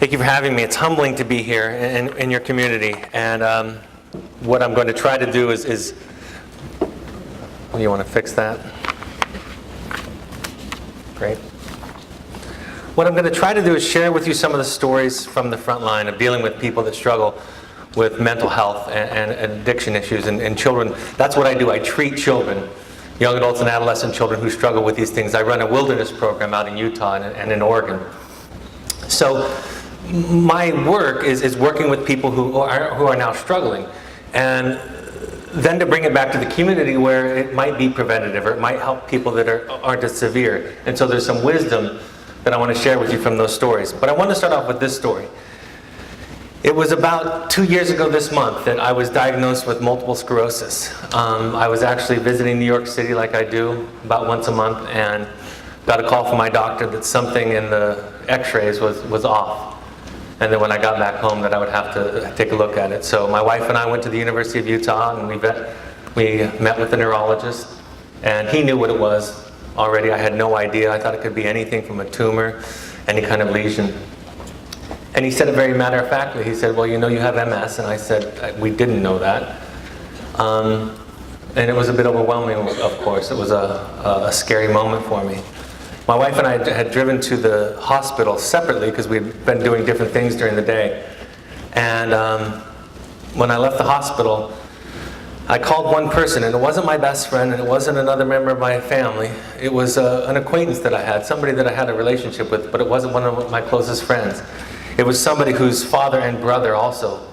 Thank you for having me. It's humbling to be here in your community. And what I'm going to try to do is you want to fix that? Great. What I'm going to try to do is share with you some of the stories from the front line of dealing with people that struggle with mental health and addiction issues and children. That's what I do. I treat children, young adults and adolescent children who struggle with these things. I run a wilderness program out in Utah and in Oregon. So my work is working with people who are now struggling, and then to bring it back to the community where it might be preventative or it might help people that aren't as severe. And so there's some wisdom that I want to share with you from those stories. But I want to start off with this story. It was about 2 years ago this month that I was diagnosed with multiple sclerosis. I was actually visiting New York City like I do about once a month, and got a call from my doctor that something in the x-rays was off. And then when I got back home that I would have to take a look at it. So my wife and I went to the University of Utah and we met with the neurologist, and he knew what it was already. I had no idea. I thought it could be anything from a tumor, any kind of lesion. And he said it very matter-of-factly. He said, well, you know you have MS. And I said, we didn't know that. And it was a bit overwhelming, of course. It was a scary moment for me. My wife and I had driven to the hospital separately because we'd been doing different things during the day. And when I left the hospital, I called one person, and it wasn't my best friend, and it wasn't another member of my family. It was an acquaintance that I had, somebody that I had a relationship with, but it wasn't one of my closest friends. It was somebody whose father and brother also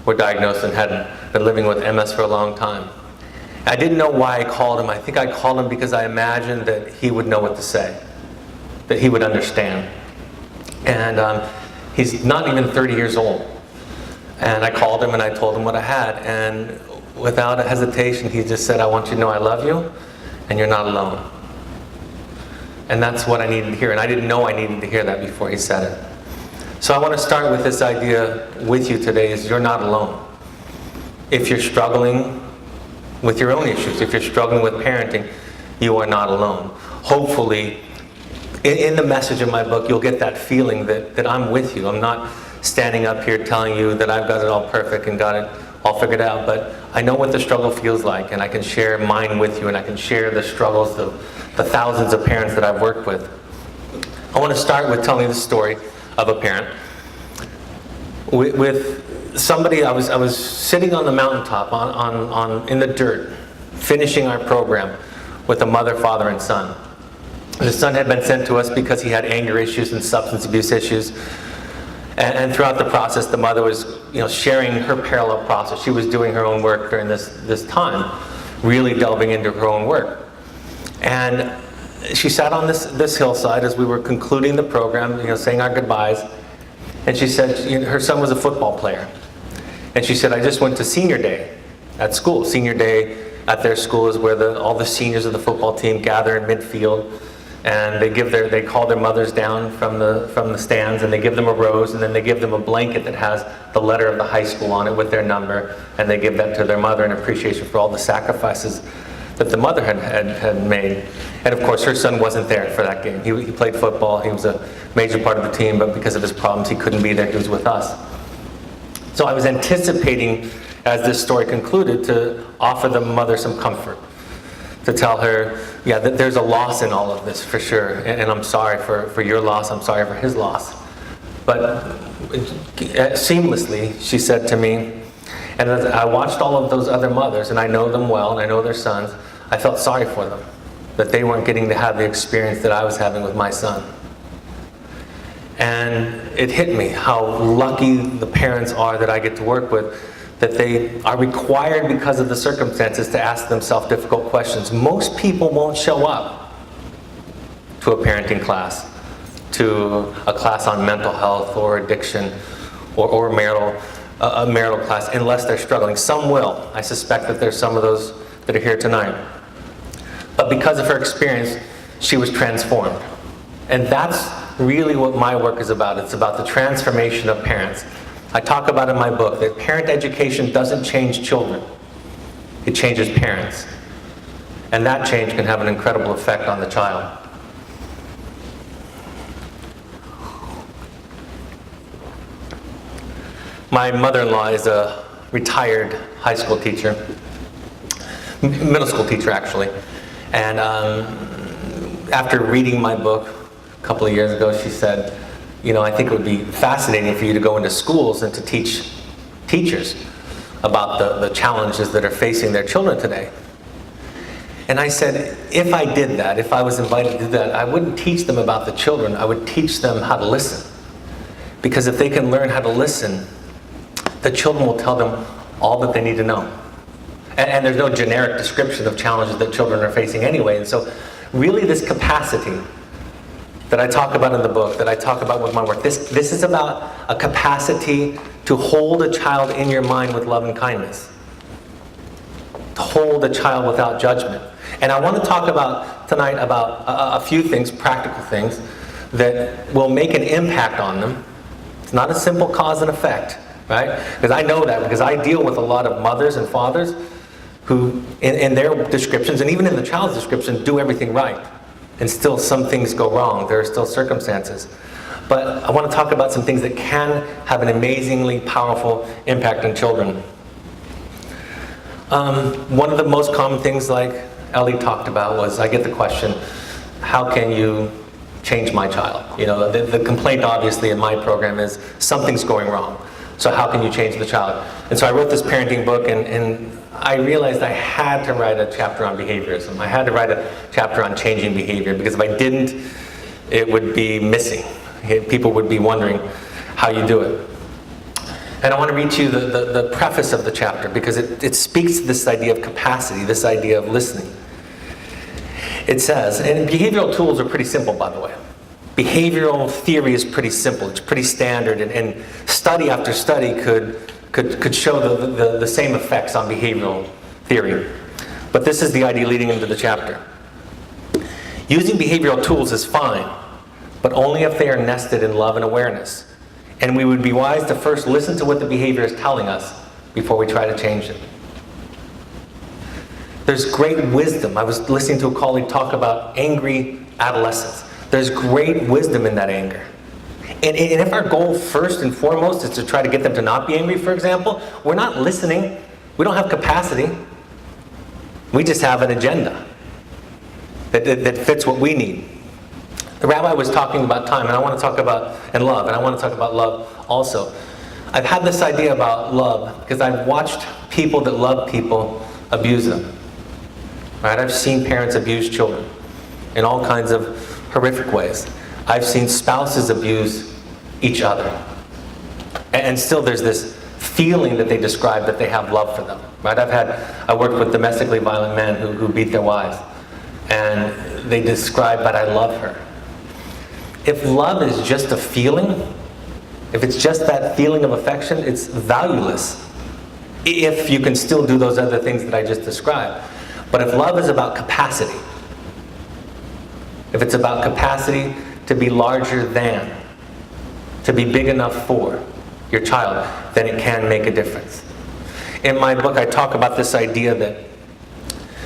were diagnosed and had been living with MS for a long time. I didn't know why I called him. I think I called him because I imagined that he would know what to say, that he would understand. And he's not even 30 years old. And I called him and I told him what I had. And without a hesitation, he just said, I want you to know I love you and you're not alone. And that's what I needed to hear. And I didn't know I needed to hear that before he said it. So I want to start with this idea with you today is you're not alone. If you're struggling with your own issues, if you're struggling with parenting, you are not alone. Hopefully, in the message of my book, you'll get that feeling that I'm with you. I'm not standing up here telling you that I've got it all perfect and got it all figured out, but I know what the struggle feels like, and I can share mine with you, and I can share the struggles of the thousands of parents that I've worked with. I want to start with telling the story of a parent. With somebody, I was sitting on the mountaintop in the dirt, finishing our program with a mother, father, and son. The son had been sent to us because he had anger issues and substance abuse issues. And throughout the process, the mother was, sharing her parallel process. She was doing her own work during this time, really delving into her own work. And she sat on this hillside as we were concluding the program, saying our goodbyes. And she said her son was a football player. And she said, I just went to senior day at school. Senior day at their school is where all the seniors of the football team gather in midfield. And they call their mothers down from the stands, and they give them a rose, and then they give them a blanket that has the letter of the high school on it with their number, and they give that to their mother in appreciation for all the sacrifices that the mother had made. And of course her son wasn't there for that game. He played football, he was a major part of the team, but because of his problems he couldn't be there, he was with us. So I was anticipating, as this story concluded, to offer the mother some comfort. To tell her, that there's a loss in all of this for sure, and I'm sorry for your loss, I'm sorry for his loss. But seamlessly, she said to me, and as I watched all of those other mothers, and I know them well, and I know their sons, I felt sorry for them, that they weren't getting to have the experience that I was having with my son. And it hit me how lucky the parents are that I get to work with, that they are required because of the circumstances to ask themselves difficult questions. Most people won't show up to a parenting class, to a class on mental health or addiction or a marital class unless they're struggling. Some will. I suspect that there's some of those that are here tonight. But because of her experience, she was transformed. And that's really what my work is about. It's about the transformation of parents. I talk about in my book that parent education doesn't change children. It changes parents. And that change can have an incredible effect on the child. My mother-in-law is a retired high school teacher, middle school teacher actually, and after reading my book a couple of years ago, she said, I think it would be fascinating for you to go into schools and to teach teachers about the challenges that are facing their children today. And I said, if I did that, if I was invited to do that, I wouldn't teach them about the children, I would teach them how to listen. Because if they can learn how to listen, the children will tell them all that they need to know. And there's no generic description of challenges that children are facing anyway. And so really this capacity that I talk about in the book, that I talk about with my work, this is about a capacity to hold a child in your mind with love and kindness. To hold a child without judgment. And I want to talk about tonight about a few things, practical things, that will make an impact on them. It's not a simple cause and effect, right? Because I know that, because I deal with a lot of mothers and fathers who, in their descriptions, and even in the child's description, do everything right. And still some things go wrong. There are still circumstances. But I want to talk about some things that can have an amazingly powerful impact on children. One of the most common things, like Ellie talked about, was I get the question, how can you change my child? The complaint obviously in my program is something's going wrong. So how can you change the child? And so I wrote this parenting book, and I realized I had to write a chapter on behaviorism. I had to write a chapter on changing behavior, because if I didn't, it would be missing. People would be wondering how you do it. And I want to read to you the preface of the chapter, because it speaks to this idea of capacity, this idea of listening. It says, and behavioral tools are pretty simple, by the way. Behavioral theory is pretty simple. It's pretty standard, and study after study could show the same effects on behavioral theory. But this is the idea leading into the chapter. Using behavioral tools is fine, but only if they are nested in love and awareness. And we would be wise to first listen to what the behavior is telling us before we try to change it. There's great wisdom. I was listening to a colleague talk about angry adolescents. There's great wisdom in that anger. And if our goal first and foremost is to try to get them to not be angry, for example, we're not listening. We don't have capacity. We just have an agenda that fits what we need. The rabbi was talking about time, and I want to talk about, and love, and I want to talk about love also. I've had this idea about love because I've watched people that love people abuse them. Right? I've seen parents abuse children in all kinds of horrific ways. I've seen spouses abuse each other. And still there's this feeling that they describe that they have love for them. Right? I worked with domestically violent men who beat their wives. And they describe, but I love her. If love is just a feeling, if it's just that feeling of affection, it's valueless. If you can still do those other things that I just described. But if love is about capacity, if it's about capacity to be larger than, to be big enough for your child, then it can make a difference. In my book, I talk about this idea that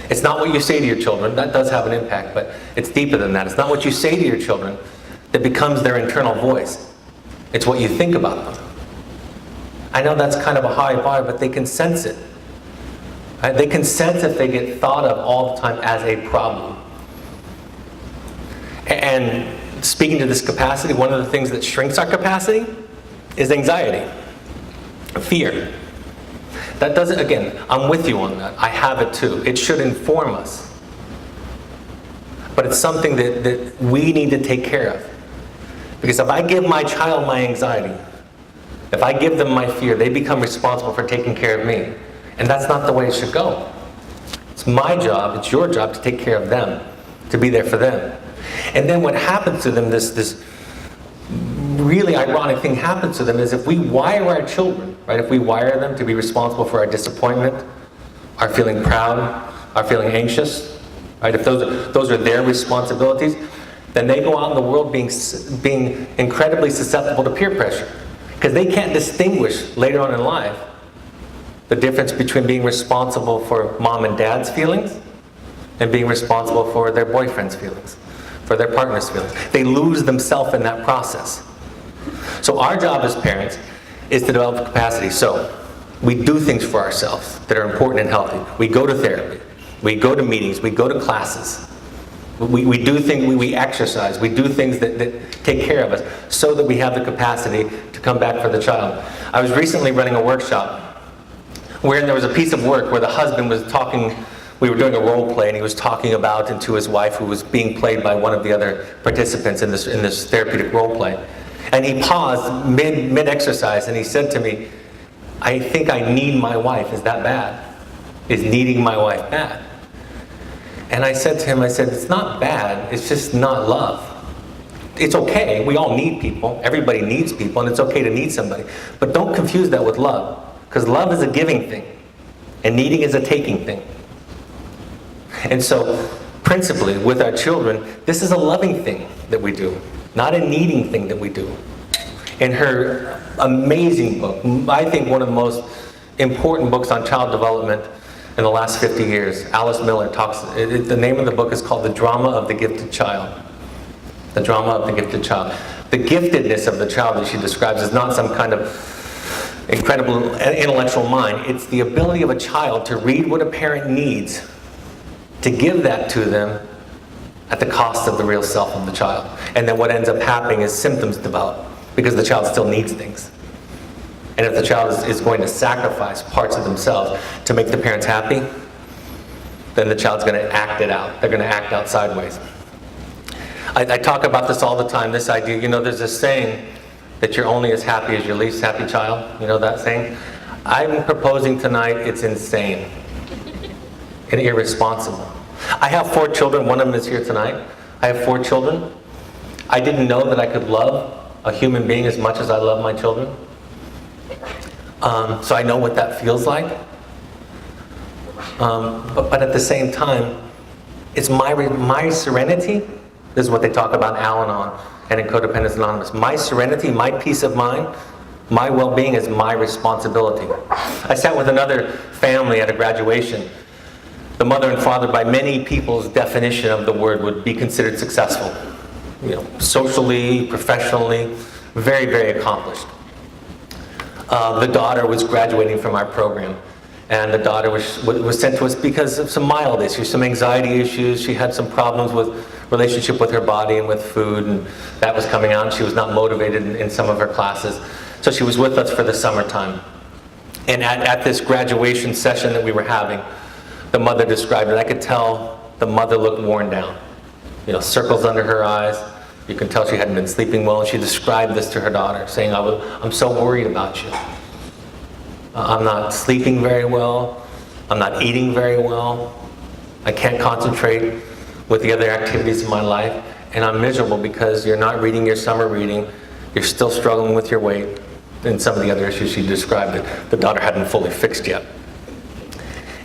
it's not what you say to your children, that does have an impact, but it's deeper than that. It's not what you say to your children that becomes their internal voice. It's what you think about them. I know that's kind of a high bar, but they can sense it. Right? They can sense if they get thought of all the time as a problem. And speaking to this capacity, one of the things that shrinks our capacity is anxiety, fear. That doesn't, again, I'm with you on that. I have it too. It should inform us. But it's something that we need to take care of. Because if I give my child my anxiety, if I give them my fear, they become responsible for taking care of me. And that's not the way it should go. It's my job, it's your job to take care of them, to be there for them. And then what happens to them, this really ironic thing happens to them, is if we wire our children, right? If we wire them to be responsible for our disappointment, our feeling proud, our feeling anxious, right? If those are their responsibilities, then they go out in the world being incredibly susceptible to peer pressure. Because they can't distinguish later on in life the difference between being responsible for mom and dad's feelings and being responsible for their boyfriend's feelings, for their partner's feelings. They lose themselves in that process. So our job as parents is to develop capacity. So we do things for ourselves that are important and healthy. We go to therapy. We go to meetings. We go to classes. We do things, we exercise. We do things that take care of us so that we have the capacity to come back for the child. I was recently running a workshop where there was a piece of work where the husband was talking. We were doing a role play, and he was talking about and to his wife, who was being played by one of the other participants in this therapeutic role play. And he paused mid-exercise, and he said to me, "I think I need my wife. Is that bad? Is needing my wife bad?" And I said to him, it's not bad, it's just not love. It's okay, we all need people. Everybody needs people, and it's okay to need somebody. But don't confuse that with love, because love is a giving thing, and needing is a taking thing. And so, principally, with our children, this is a loving thing that we do, not a needing thing that we do. In her amazing book, I think one of the most important books on child development in the last 50 years, Alice Miller talks, the name of the book is called The Drama of the Gifted Child. The Drama of the Gifted Child. The giftedness of the child that she describes is not some kind of incredible intellectual mind. It's the ability of a child to read what a parent needs, to give that to them at the cost of the real self of the child. And then what ends up happening is symptoms develop, because the child still needs things. And if the child is going to sacrifice parts of themselves to make the parents happy, then the child's going to act it out. They're going to act out sideways. I talk about this all the time, this idea. There's this saying that you're only as happy as your least happy child. You know that saying? I'm proposing tonight it's insane and irresponsible. I have 4 children. One of them is here tonight. I have 4 children. I didn't know that I could love a human being as much as I love my children. So I know what that feels like. But at the same time, it's my serenity. This is what they talk about in Al-Anon and in Codependence Anonymous. My serenity, my peace of mind, my well-being is my responsibility. I sat with another family at a graduation. The mother and father, by many people's definition of the word, would be considered successful. Socially, professionally, very, very accomplished. The daughter was graduating from our program, and the daughter was sent to us because of some mild issues, some anxiety issues. She had some problems with relationship with her body and with food, and that was coming out, and she was not motivated in some of her classes. So she was with us for the summertime. And at this graduation session that we were having, the mother described it. I could tell the mother looked worn down. Circles under her eyes. You can tell she hadn't been sleeping well, and she described this to her daughter, saying, I'm so worried about you. I'm not sleeping very well. I'm not eating very well. I can't concentrate with the other activities of my life, and I'm miserable because you're not reading your summer reading. You're still struggling with your weight and some of the other issues she described that the daughter hadn't fully fixed yet.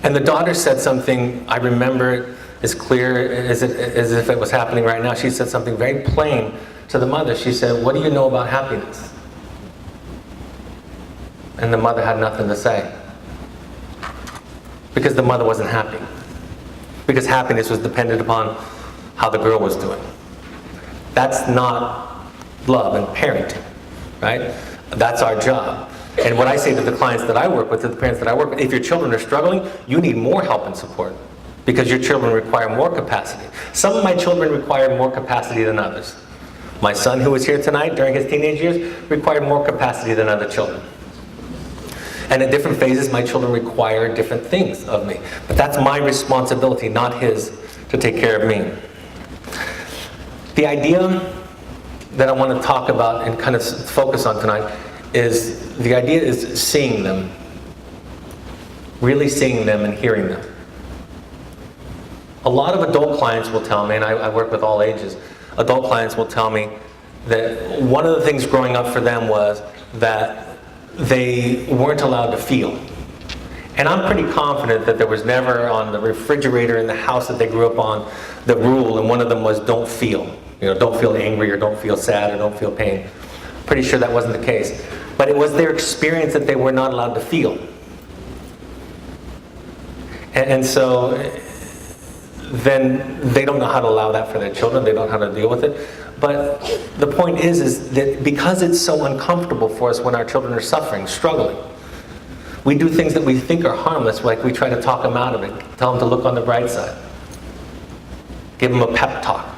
And the daughter said something, I remember it as clear as if it was happening right now. She said something very plain to the mother. She said, "What do you know about happiness?" And the mother had nothing to say. Because the mother wasn't happy. Because happiness was dependent upon how the girl was doing. That's not love and parenting, right? That's our job. And what I say to the clients that I work with, to the parents that I work with, if your children are struggling, you need more help and support. Because your children require more capacity. Some of my children require more capacity than others. My son, who was here tonight during his teenage years, required more capacity than other children. And at different phases, my children require different things of me. But that's my responsibility, not his, to take care of me. The idea that I want to talk about and kind of focus on tonight is, the idea is seeing them. Really seeing them and hearing them. A lot of adult clients will tell me, and I work with all ages, adult clients will tell me that one of the things growing up for them was that they weren't allowed to feel. And I'm pretty confident that there was never on the refrigerator in the house that they grew up on the rule, and one of them was don't feel. Don't feel angry, or don't feel sad, or don't feel pain. Pretty sure that wasn't the case. But it was their experience that they were not allowed to feel. And so then they don't know how to allow that for their children. They don't know how to deal with it. But the point is that because it's so uncomfortable for us when our children are suffering, struggling, we do things that we think are harmless, like we try to talk them out of it, tell them to look on the bright side, give them a pep talk.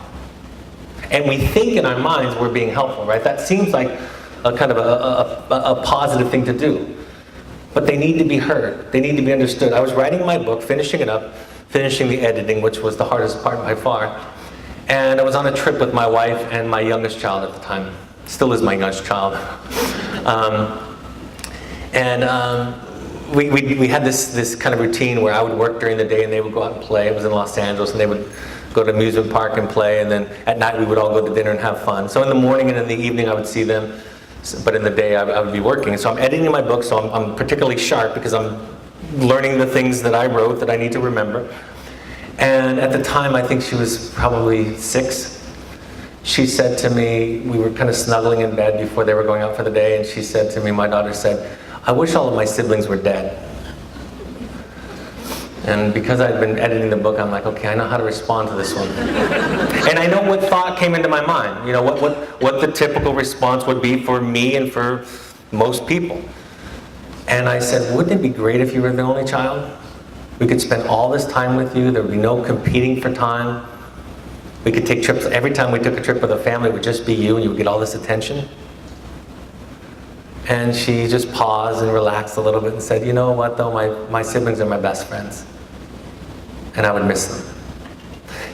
And we think in our minds we're being helpful, right? That seems like a kind of a positive thing to do. But they need to be heard. They need to be understood. I was writing my book, finishing it up, finishing the editing, which was the hardest part by far. And I was on a trip with my wife and my youngest child at the time. Still is my youngest child. We had this kind of routine where I would work during the day and they would go out and play. It was in Los Angeles, and they would go to amusement park and play, and then at night we would all go to dinner and have fun. So in the morning and in the evening I would see them, but in the day I would be working. So I'm editing my book, so I'm particularly sharp because I'm learning the things that I wrote that I need to remember. And at the time, I think she was probably 6, she said to me, we were kind of snuggling in bed before they were going out for the day, and she said to me, my daughter said, "I wish all of my siblings were dead." And because I'd been editing the book, I'm like, okay, I know how to respond to this one. And I know what thought came into my mind, you know, what the typical response would be for me and for most people. And I said, wouldn't it be great if you were the only child? We could spend all this time with you, there would be no competing for time. We could take trips, every time we took a trip with a family, it would just be you and you would get all this attention. And she just paused and relaxed a little bit and said, you know what though, my siblings are my best friends. And I would miss them.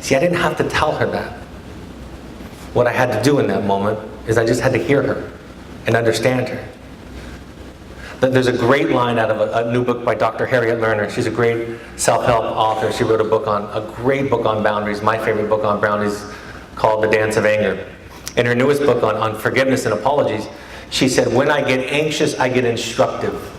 See, I didn't have to tell her that. What I had to do in that moment is I just had to hear her and understand her. There's a great line out of a new book by Dr. Harriet Lerner. She's a great self-help author. She wrote a great book on boundaries, my favorite book on boundaries, called The Dance of Anger. In her newest book on forgiveness and apologies, she said, when I get anxious, I get instructive.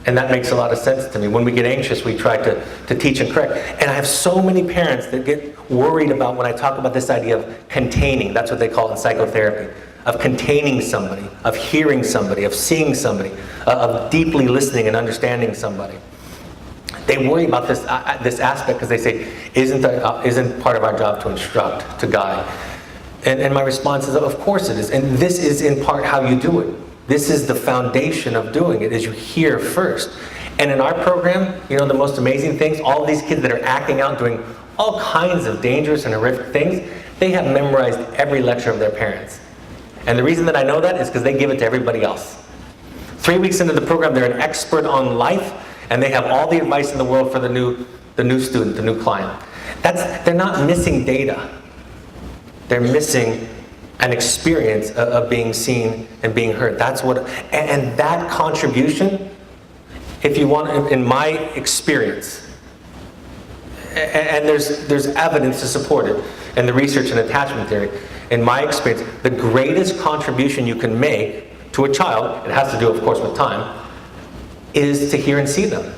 And that makes a lot of sense to me. When we get anxious, we try to teach and correct. And I have so many parents that get worried about when I talk about this idea of containing. That's what they call it in psychotherapy. Of containing somebody, of hearing somebody, of seeing somebody, of deeply listening and understanding somebody. They worry about this aspect because they say, isn't part of our job to instruct, to guide? And my response is, of course it is. And this is in part how you do it. This is the foundation of doing it, is you hear first. And in our program, you know, the most amazing things, all these kids that are acting out, doing all kinds of dangerous and horrific things, they have memorized every lecture of their parents. And the reason that I know that is because they give it to everybody else. 3 weeks into the program, they're an expert on life, and they have all the advice in the world for the new student, the new client. They're not missing data. They're missing an experience of being seen and being heard. That's what, and that contribution, if you want, in my experience, and there's evidence to support it, and the research in attachment theory, in my experience, the greatest contribution you can make to a child, it has to do, of course, with time, is to hear and see them.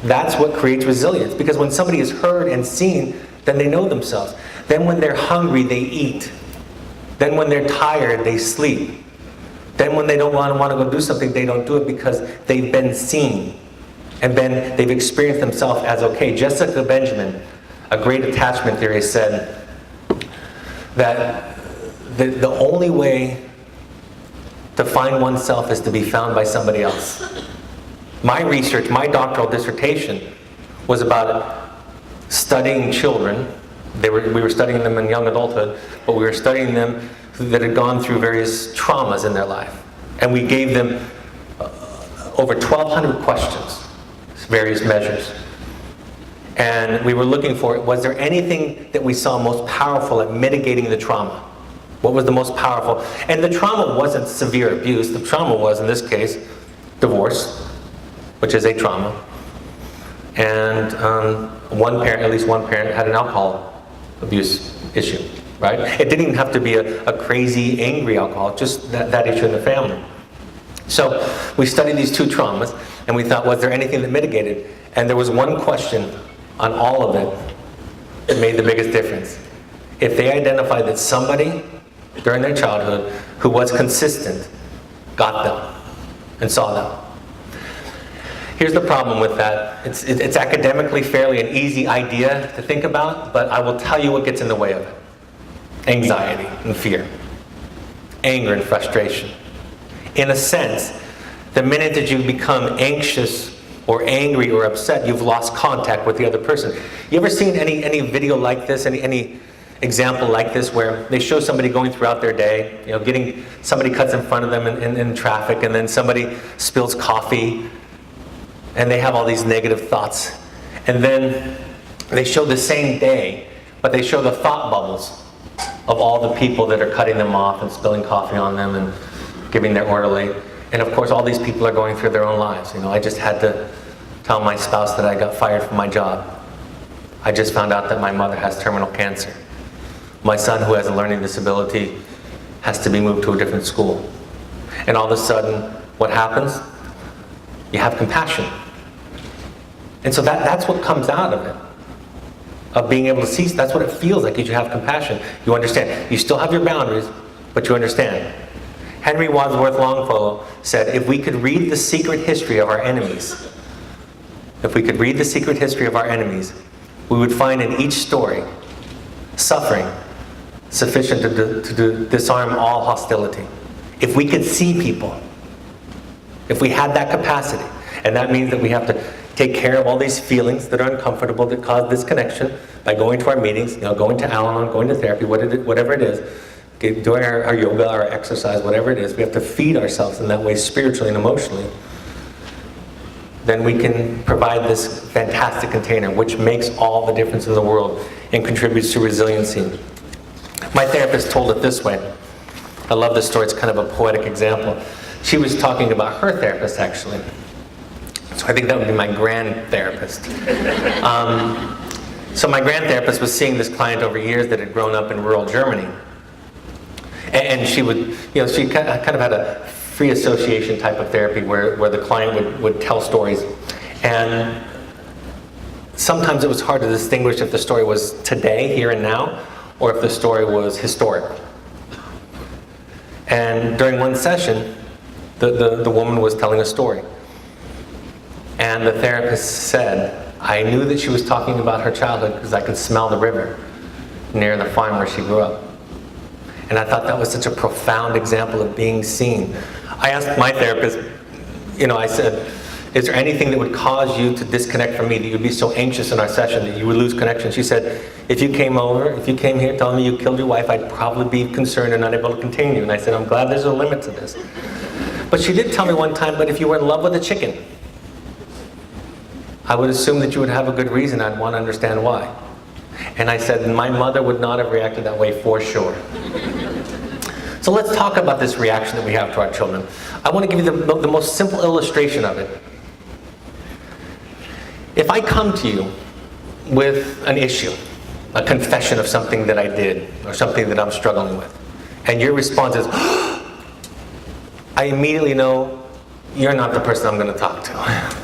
That's what creates resilience, because when somebody is heard and seen, then they know themselves. Then when they're hungry, they eat. Then when they're tired, they sleep. Then when they don't want to go do something, they don't do it because they've been seen. And then they've experienced themselves as okay. Jessica Benjamin, a great attachment theorist, said that the only way to find oneself is to be found by somebody else. My research, my doctoral dissertation, was about studying children. We were studying them in young adulthood, but we were studying them that had gone through various traumas in their life. And we gave them over 1,200 questions, various measures. And we were looking for, was there anything that we saw most powerful at mitigating the trauma? What was the most powerful? And the trauma wasn't severe abuse. The trauma was, in this case, divorce, which is a trauma. And at least one parent had an alcohol abuse issue, right? It didn't even have to be a crazy, angry alcoholic, just that issue in the family. So we studied these two traumas, and we thought, was there anything that mitigated? And there was one question on all of it that made the biggest difference. If they identified that somebody during their childhood who was consistent got them and saw them. Here's the problem with that. It's academically fairly an easy idea to think about, but I will tell you what gets in the way of it. Anxiety and fear. Anger and frustration. In a sense, the minute that you become anxious or angry or upset, you've lost contact with the other person. You ever seen any video like this, any example like this where they show somebody going throughout their day, getting, somebody cuts in front of them in traffic, and then somebody spills coffee, and they have all these negative thoughts. And then they show the same day, but they show the thought bubbles of all the people that are cutting them off and spilling coffee on them and giving their order late. And of course, all these people are going through their own lives. I just had to tell my spouse that I got fired from my job. I just found out that my mother has terminal cancer. My son, who has a learning disability, has to be moved to a different school. And all of a sudden, what happens? You have compassion. And so that's what comes out of it. Of being able to see, that's what it feels like, is you have compassion. You understand. You still have your boundaries, but you understand. Henry Wadsworth Longfellow said, if we could read the secret history of our enemies, we would find in each story suffering sufficient to disarm all hostility. If we could see people, if we had that capacity, and that means that we have to take care of all these feelings that are uncomfortable that cause disconnection by going to our meetings, going to Al-Anon, going to therapy, whatever it is, doing our yoga, our exercise, whatever it is. We have to feed ourselves in that way, spiritually and emotionally. Then we can provide this fantastic container, which makes all the difference in the world and contributes to resiliency. My therapist told it this way. I love this story. It's kind of a poetic example. She was talking about her therapist, actually. So I think that would be my grand therapist. So my grand therapist was seeing this client over years that had grown up in rural Germany. And she would, she kind of had a free association type of therapy where the client would tell stories. And sometimes it was hard to distinguish if the story was today, here and now, or if the story was historic. And during one session, the woman was telling a story. And the therapist said, I knew that she was talking about her childhood because I could smell the river near the farm where she grew up. And I thought that was such a profound example of being seen. I asked my therapist, I said, is there anything that would cause you to disconnect from me, that you'd be so anxious in our session that you would lose connection? She said, if you came here telling me you killed your wife, I'd probably be concerned and unable to contain you. And I said, I'm glad there's a limit to this. But she did tell me one time, but if you were in love with a chicken, I would assume that you would have a good reason. I'd want to understand why. And I said, my mother would not have reacted that way for sure. So let's talk about this reaction that we have to our children. I want to give you the most simple illustration of it. If I come to you with an issue, a confession of something that I did, or something that I'm struggling with, and your response is, I immediately know you're not the person I'm going to talk to.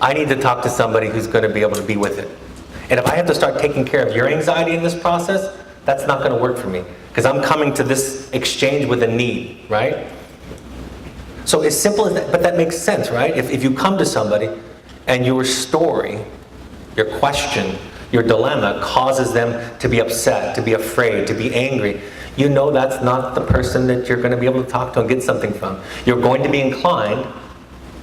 I need to talk to somebody who's going to be able to be with it. And if I have to start taking care of your anxiety in this process, that's not going to work for me. Because I'm coming to this exchange with a need, right? So as simple as that, but that makes sense, right? If you come to somebody and your story, your question, your dilemma causes them to be upset, to be afraid, to be angry, you know that's not the person that you're going to be able to talk to and get something from. You're going to be inclined.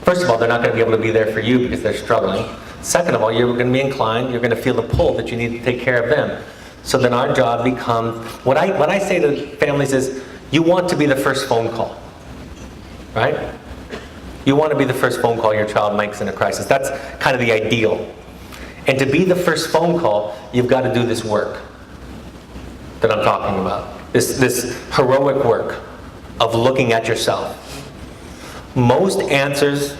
First of all, they're not going to be able to be there for you because they're struggling. Second of all, you're going to be inclined, you're going to feel the pull that you need to take care of them. So then our job becomes, what I say to families is, you want to be the first phone call, right? You want to be the first phone call your child makes in a crisis. That's kind of the ideal. And to be the first phone call, you've got to do this work that I'm talking about. This heroic work of looking at yourself. Most answers,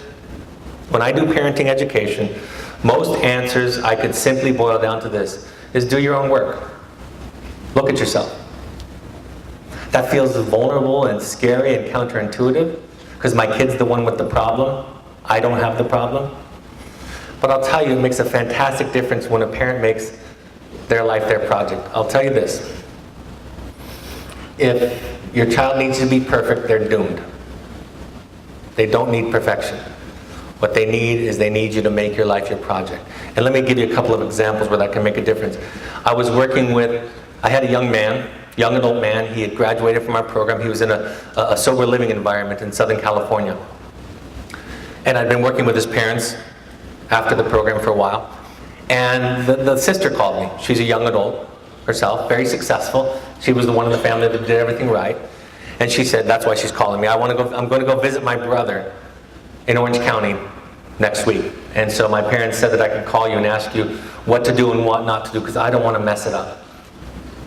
when I do parenting education, most answers I could simply boil down to this, is do your own work. Look at yourself. That feels vulnerable and scary and counterintuitive, because my kid's the one with the problem. I don't have the problem. But I'll tell you, it makes a fantastic difference when a parent makes their life their project. I'll tell you this. If your child needs to be perfect, they're doomed. They don't need perfection. What they need is they need you to make your life your project. And let me give you a couple of examples where that can make a difference. I had a young adult man. He had graduated from our program. He was in a sober living environment in Southern California. And I'd been working with his parents after the program for a while. And the sister called me. She's a young adult herself, very successful. She was the one in the family that did everything right. And she said, that's why she's calling me. I'm going to go visit my brother in Orange County next week. And so my parents said that I could call you and ask you what to do and what not to do, because I don't want to mess it up.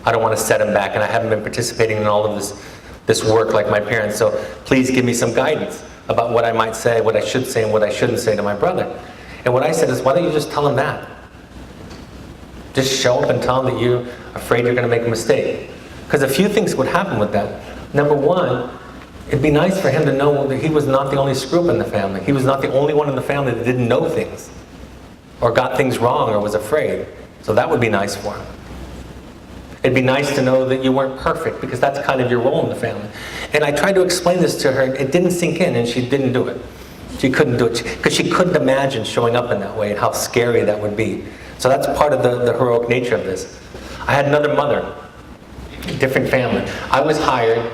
I don't want to set him back, and I haven't been participating in all of this work like my parents. So please give me some guidance about what I might say, what I should say, and what I shouldn't say to my brother. And what I said is, why don't you just tell him that? Just show up and tell him that you're afraid you're going to make a mistake. Because a few things would happen with that. Number one, it'd be nice for him to know that he was not the only screw-up in the family. He was not the only one in the family that didn't know things, or got things wrong, or was afraid. So that would be nice for him. It'd be nice to know that you weren't perfect, because that's kind of your role in the family. And I tried to explain this to her. It didn't sink in, and she didn't do it. She couldn't do it, because she couldn't imagine showing up in that way and how scary that would be. So that's part of the heroic nature of this. I had another mother, different family. I was hired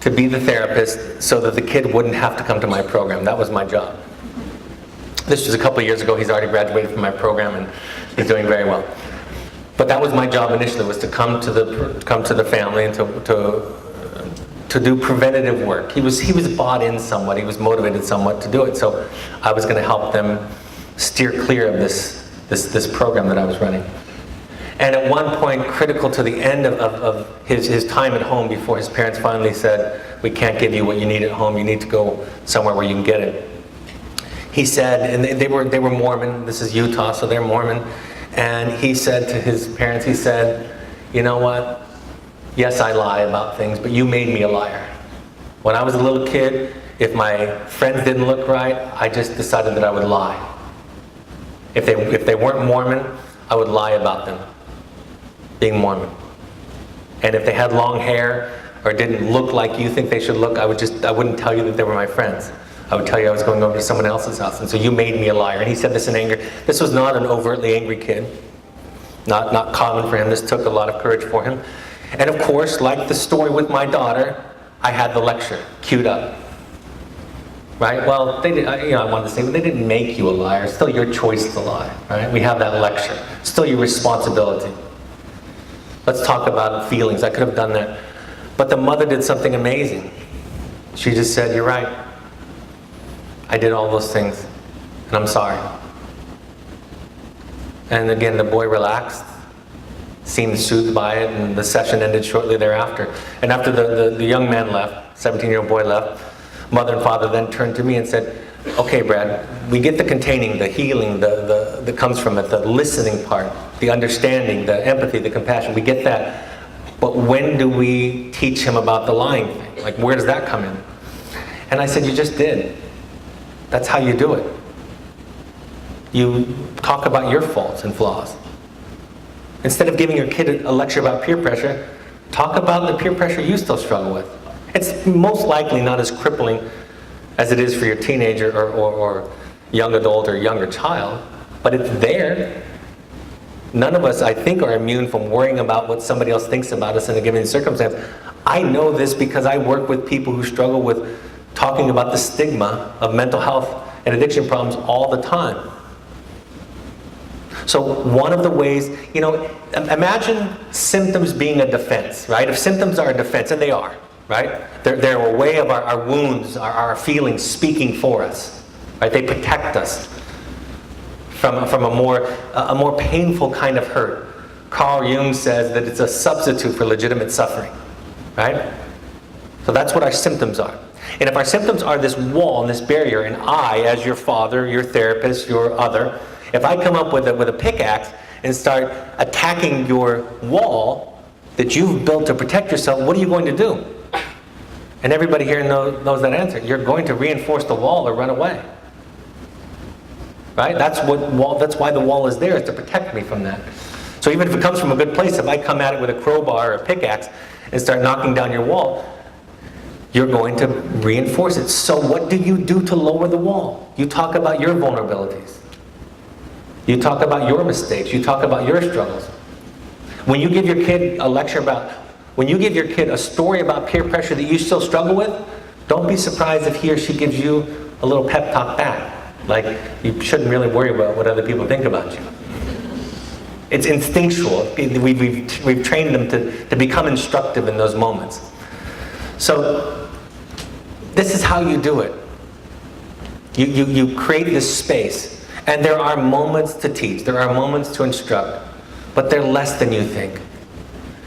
to be the therapist so that the kid wouldn't have to come to my program. That was my job. This was a couple of years ago. He's already graduated from my program, and he's doing very well. But that was my job initially, was to come to the family and to do preventative work. He was bought in somewhat. He was motivated somewhat to do it. So I was going to help them steer clear of this program that I was running. And at one point, critical to the end of his time at home, before his parents finally said, we can't give you what you need at home, you need to go somewhere where you can get it. He said, and they were Mormon, this is Utah, so they're Mormon, and he said to his parents, he said, you know what, yes, I lie about things, but you made me a liar. When I was a little kid, if my friends didn't look right, I just decided that I would lie. If they weren't Mormon, I would lie about them being Mormon. And if they had long hair or didn't look like you think they should look, I wouldn't tell you that they were my friends. I would tell you I was going over to someone else's house, and so you made me a liar. And he said this in anger. This was not an overtly angry kid. Not common for him. This took a lot of courage for him. And of course, like the story with my daughter, I had the lecture queued up. Right? Well, I wanted to say, they didn't make you a liar. It's still your choice to lie. Right? We have that lecture. It's still your responsibility. Let's talk about feelings. I could have done that. But the mother did something amazing. She just said, you're right. I did all those things, and I'm sorry. And again, the boy relaxed, seemed soothed by it, and the session ended shortly thereafter. And after the young man left, 17-year-old boy left, mother and father then turned to me and said, okay, Brad, we get the containing, the healing, that comes from it, the listening part, the understanding, the empathy, the compassion, we get that. But when do we teach him about the lying thing? Like, where does that come in? And I said, you just did. That's how you do it. You talk about your faults and flaws. Instead of giving your kid a lecture about peer pressure, talk about the peer pressure you still struggle with. It's most likely not as crippling as it is for your teenager or young adult or younger child, but it's there. None of us, I think, are immune from worrying about what somebody else thinks about us in a given circumstance. I know this because I work with people who struggle with talking about the stigma of mental health and addiction problems all the time. So one of the ways, imagine symptoms being a defense, right? If symptoms are a defense, and they are, right? They're a way of our wounds, our feelings speaking for us, right? They protect us from a more painful kind of hurt. Carl Jung says that it's a substitute for legitimate suffering, right? So that's what our symptoms are. And if our symptoms are this wall and this barrier, and I, as your father, your therapist, your other, if I come up with a pickaxe and start attacking your wall that you've built to protect yourself, what are you going to do? And everybody here knows that answer. You're going to reinforce the wall or run away. Right? That's why the wall is there, is to protect me from that. So even if it comes from a good place, if I come at it with a crowbar or a pickaxe and start knocking down your wall, you're going to reinforce it. So what do you do to lower the wall? You talk about your vulnerabilities. You talk about your mistakes. You talk about your struggles. When you give your kid when you give your kid a story about peer pressure that you still struggle with, don't be surprised if he or she gives you a little pep talk back. Like, you shouldn't really worry about what other people think about you. It's instinctual. We've trained them to become instructive in those moments. So, this is how you do it. You create this space. And there are moments to teach. There are moments to instruct. But they're less than you think.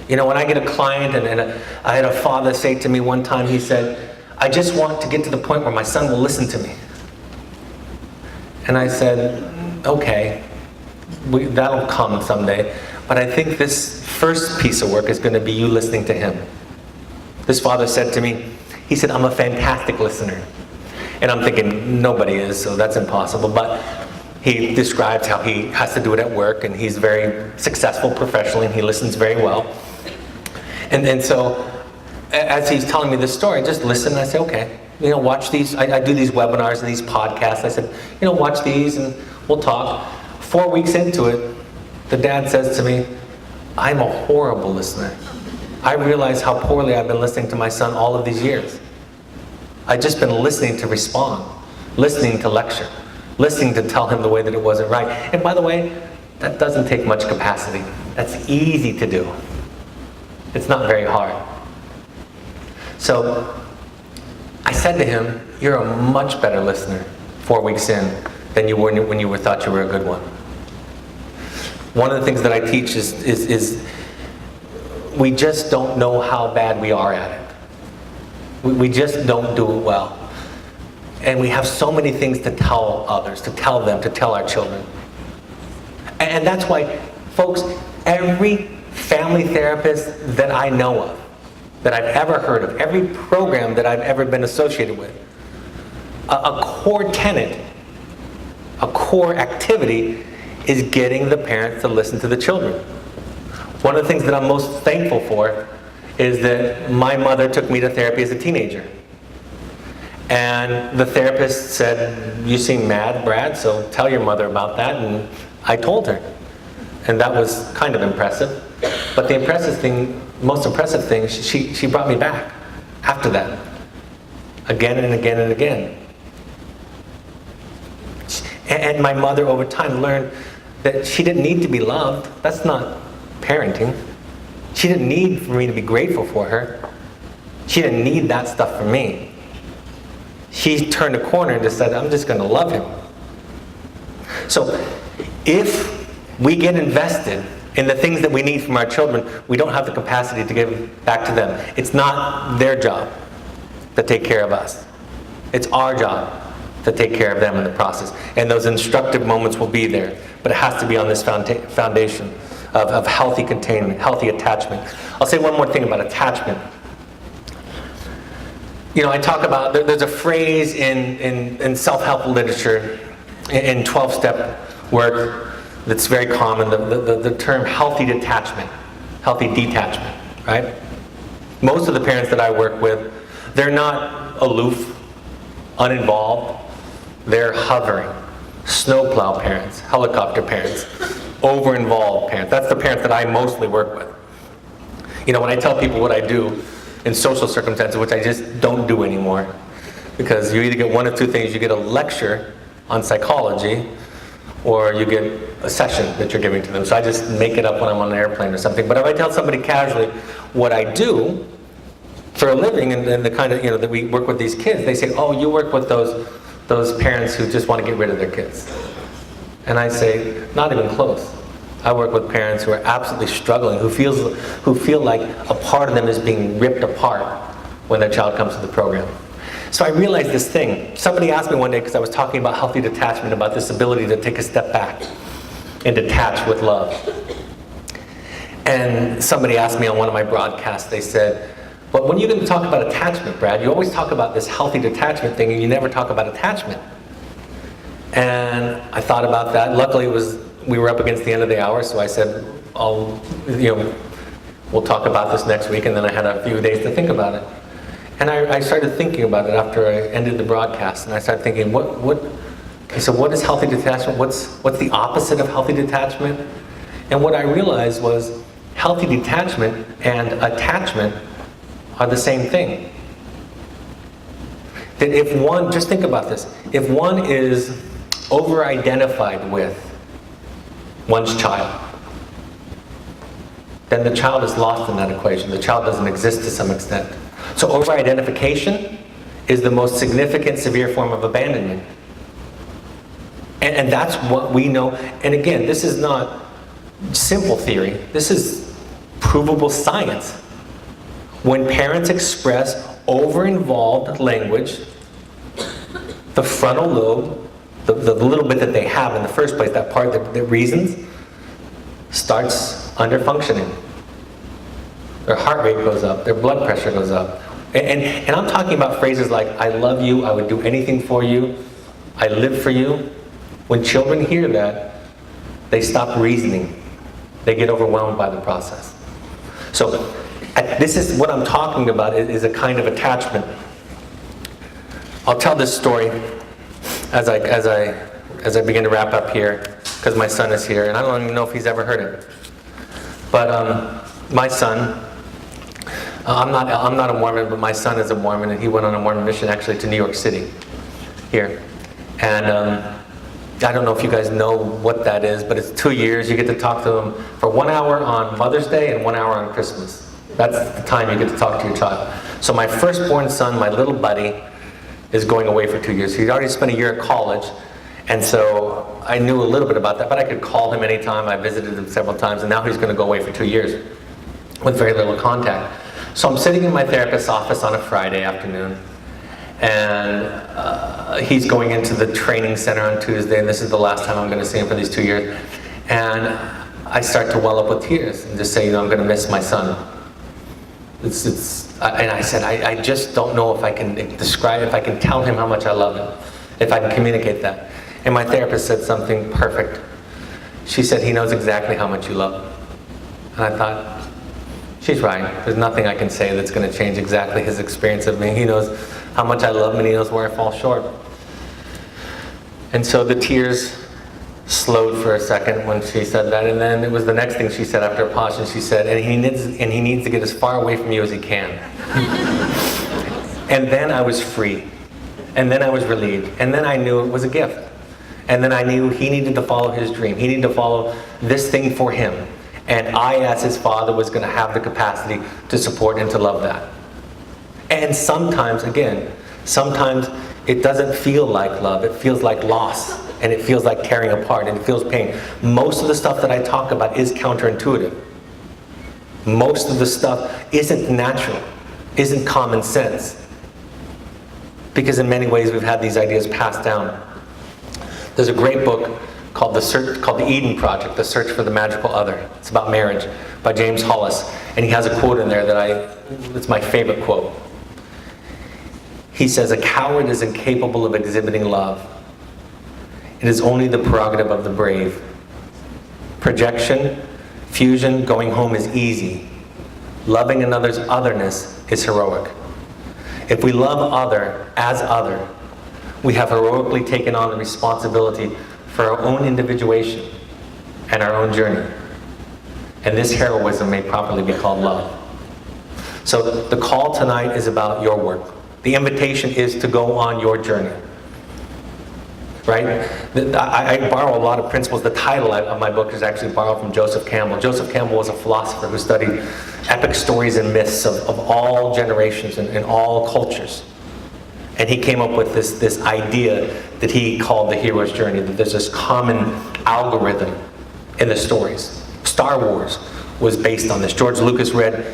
You know, when I get a client, and I had a father say to me one time, he said, I just want to get to the point where my son will listen to me. And I said, okay, that'll come someday. But I think this first piece of work is going to be you listening to him. This father said to me, he said, I'm a fantastic listener. And I'm thinking, nobody is, so that's impossible. But he describes how he has to do it at work, and he's very successful professionally, and he listens very well. And so, as he's telling me this story, I just listen, and I say, okay, you know, watch these. I do these webinars and these podcasts. I said, you know, watch these, and we'll talk. 4 weeks into it, the dad says to me, I'm a horrible listener. I realize how poorly I've been listening to my son all of these years. I've just been listening to respond, listening to lecture, listening to tell him the way that it wasn't right. And by the way, that doesn't take much capacity. That's easy to do. It's not very hard. So I said to him, you're a much better listener 4 weeks in than you were when you thought you were a good one. One of the things that I teach is we just don't know how bad we are at it. We just don't do it well. And we have so many things to tell others, to tell them, to tell our children. And that's why, folks, every family therapist that I know of, that I've ever heard of, every program that I've ever been associated with, a core tenet, a core activity is getting the parents to listen to the children. One of the things that I'm most thankful for is that my mother took me to therapy as a teenager. And the therapist said, you seem mad, Brad, so tell your mother about that. And I told her. And that was kind of impressive. But the most impressive thing, she brought me back after that. Again and again and again. And my mother over time learned that she didn't need to be loved. That's not parenting. She didn't need for me to be grateful for her. She didn't need that stuff from me. She turned a corner and decided, I'm just going to love him. So if we get invested in the things that we need from our children, we don't have the capacity to give back to them. It's not their job to take care of us. It's our job to take care of them in the process. And those instructive moments will be there. But it has to be on this foundation of healthy containment, healthy attachment. I'll say one more thing about attachment. You know, I talk about, there's a phrase in self-help literature, in 12-step work, that's very common, the term healthy detachment, right? Most of the parents that I work with, they're not aloof, uninvolved, they're hovering. Snowplow parents, helicopter parents, over-involved parents. That's the parents that I mostly work with. You know, when I tell people what I do in social circumstances, which I just don't do anymore, because you either get one of two things. You get a lecture on psychology, or you get a session that you're giving to them. So I just make it up when I'm on an airplane or something. But if I tell somebody casually what I do for a living, and the kind of, you know, that we work with these kids, they say, oh, you work with those parents who just want to get rid of their kids. And I say, not even close. I work with parents who are absolutely struggling, who feel like a part of them is being ripped apart when their child comes to the program. So I realized this thing. Somebody asked me one day, because I was talking about healthy detachment, about this ability to take a step back and detach with love. And somebody asked me on one of my broadcasts, they said, but when you're going to talk about attachment, Brad, you always talk about this healthy detachment thing, and you never talk about attachment. And I thought about that. Luckily, we were up against the end of the hour, so I said, we'll talk about this next week, and then I had a few days to think about it. And I started thinking about it after I ended the broadcast, and I started thinking, okay, so what is healthy detachment? What's the opposite of healthy detachment? And what I realized was healthy detachment and attachment are the same thing. That if one, just think about this, if one is over-identified with one's child, then the child is lost in that equation. The child doesn't exist to some extent. So over-identification is the most significant, severe form of abandonment. And that's what we know. And again, this is not simple theory. This is provable science. When parents express over-involved language, the frontal lobe, the little bit that they have in the first place, that part that reasons, starts under-functioning. Their heart rate goes up, their blood pressure goes up. And I'm talking about phrases like, I love you, I would do anything for you, I live for you. When children hear that, they stop reasoning. They get overwhelmed by the process. So this is what I'm talking about, is a kind of attachment. I'll tell this story as I begin to wrap up here, because my son is here, and I don't even know if he's ever heard it. But my son, I'm not a Mormon, but my son is a Mormon, and he went on a Mormon mission actually to New York City, here. And I don't know if you guys know what that is, but it's 2 years. You get to talk to them for 1 hour on Mother's Day and 1 hour on Christmas. That's the time you get to talk to your child. So my firstborn son, my little buddy, is going away for 2 years. He'd already spent a year at college, and so I knew a little bit about that, but I could call him anytime. I visited him several times, and now he's going to go away for 2 years with very little contact. So I'm sitting in my therapist's office on a Friday afternoon, and he's going into the training center on Tuesday, and this is the last time I'm going to see him for these 2 years. And I start to well up with tears and just say, I'm going to miss my son. And I said, I just don't know if I can describe, if I can tell him how much I love him, if I can communicate that. And my therapist said something perfect. She said, he knows exactly how much you love him. And I thought, she's right. There's nothing I can say that's going to change exactly his experience of me. He knows how much I love him, and he knows where I fall short. And so the tears slowed for a second when she said that, and then it was the next thing she said after a pause, and she said, and he needs to get as far away from you as he can. And then I was free. And then I was relieved. And then I knew it was a gift. And then I knew he needed to follow his dream. He needed to follow this thing for him. And I, as his father, was going to have the capacity to support and to love that. And sometimes, again, sometimes it doesn't feel like love. It feels like loss. And it feels like tearing apart. And it feels pain. Most of the stuff that I talk about is counterintuitive. Most of the stuff isn't natural, isn't common sense. Because in many ways we've had these ideas passed down. There's a great book called The Eden Project, The Search for the Magical Other. It's about marriage, by James Hollis. And he has a quote in there it's my favorite quote. He says, "A coward is incapable of exhibiting love. It is only the prerogative of the brave. Projection, fusion, going home is easy. Loving another's otherness is heroic. If we love other as other, we have heroically taken on the responsibility for our own individuation and our own journey. And this heroism may properly be called love." So the call tonight is about your work. The invitation is to go on your journey. Right? I borrow a lot of principles. The title of my book is actually borrowed from Joseph Campbell. Joseph Campbell was a philosopher who studied epic stories and myths of all generations and all cultures. And he came up with this idea that he called the hero's journey, that there's this common algorithm in the stories. Star Wars was based on this. George Lucas read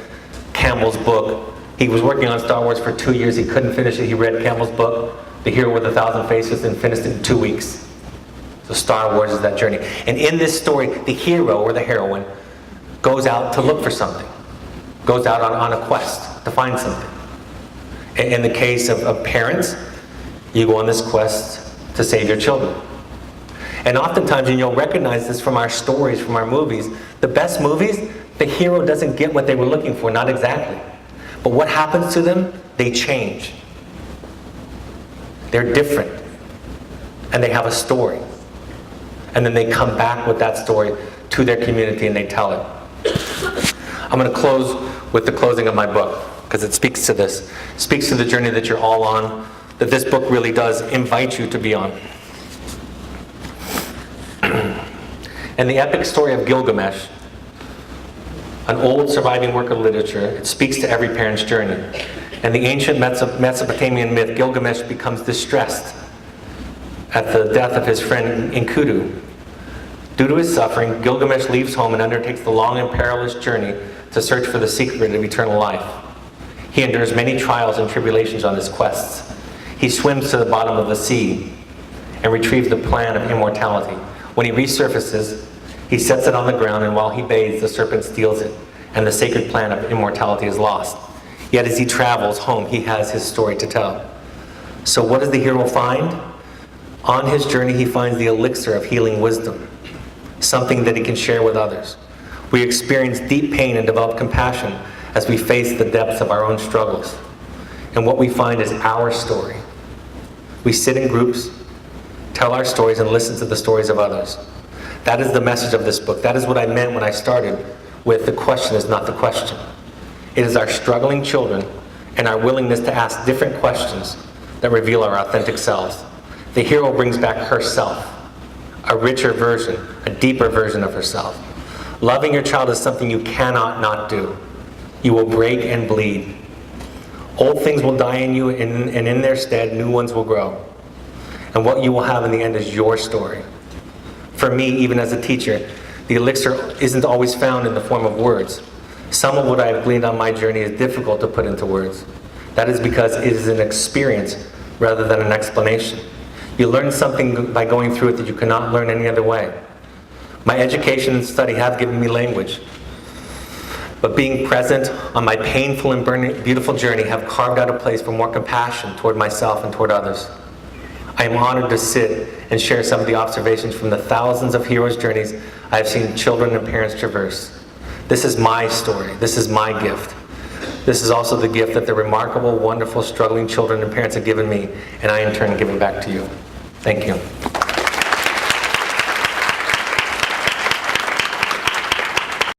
Campbell's book. He was working on Star Wars for 2 years. He couldn't finish it. He read Campbell's book, The Hero with 1,000 Faces, and finished it in 2 weeks. So Star Wars is that journey. And in this story, the hero or the heroine goes out to look for something. Goes out on a quest to find something. In the case of parents, you go on this quest to save your children. And oftentimes, and you'll recognize this from our stories, from our movies, the best movies, the hero doesn't get what they were looking for, not exactly. But what happens to them? they change. They're different. And they have a story. And then they come back with that story to their community and they tell it. I'm going to close with the closing of my book, because it speaks to this. It speaks to the journey that you're all on, that this book really does invite you to be on. And the epic story of Gilgamesh, an old surviving work of literature, it speaks to every parent's journey. In the ancient Mesopotamian myth, Gilgamesh becomes distressed at the death of his friend Enkidu. Due to his suffering, Gilgamesh leaves home and undertakes the long and perilous journey to search for the secret of eternal life. He endures many trials and tribulations on his quests. He swims to the bottom of the sea and retrieves the plan of immortality. When he resurfaces, he sets it on the ground, and while he bathes, the serpent steals it, and the sacred plan of immortality is lost. Yet as he travels home, he has his story to tell. So what does the hero find? On his journey, he finds the elixir of healing wisdom, something that he can share with others. We experience deep pain and develop compassion as we face the depths of our own struggles. And what we find is our story. We sit in groups, tell our stories, and listen to the stories of others. That is the message of this book. That is what I meant when I started with the question is not the question. It is our struggling children and our willingness to ask different questions that reveal our authentic selves. The hero brings back herself, a richer version, a deeper version of herself. Loving your child is something you cannot not do. You will break and bleed. Old things will die in you, and in their stead, new ones will grow. And what you will have in the end is your story. For me, even as a teacher, the elixir isn't always found in the form of words. Some of what I have gleaned on my journey is difficult to put into words. That is because it is an experience rather than an explanation. You learn something by going through it that you cannot learn any other way. My education and study have given me language, but being present on my painful and beautiful journey have carved out a place for more compassion toward myself and toward others. I am honored to sit and share some of the observations from the thousands of heroes' journeys I have seen children and parents traverse. This is my story. This is my gift. This is also the gift that the remarkable, wonderful, struggling children and parents have given me, and I in turn give it back to you. Thank you.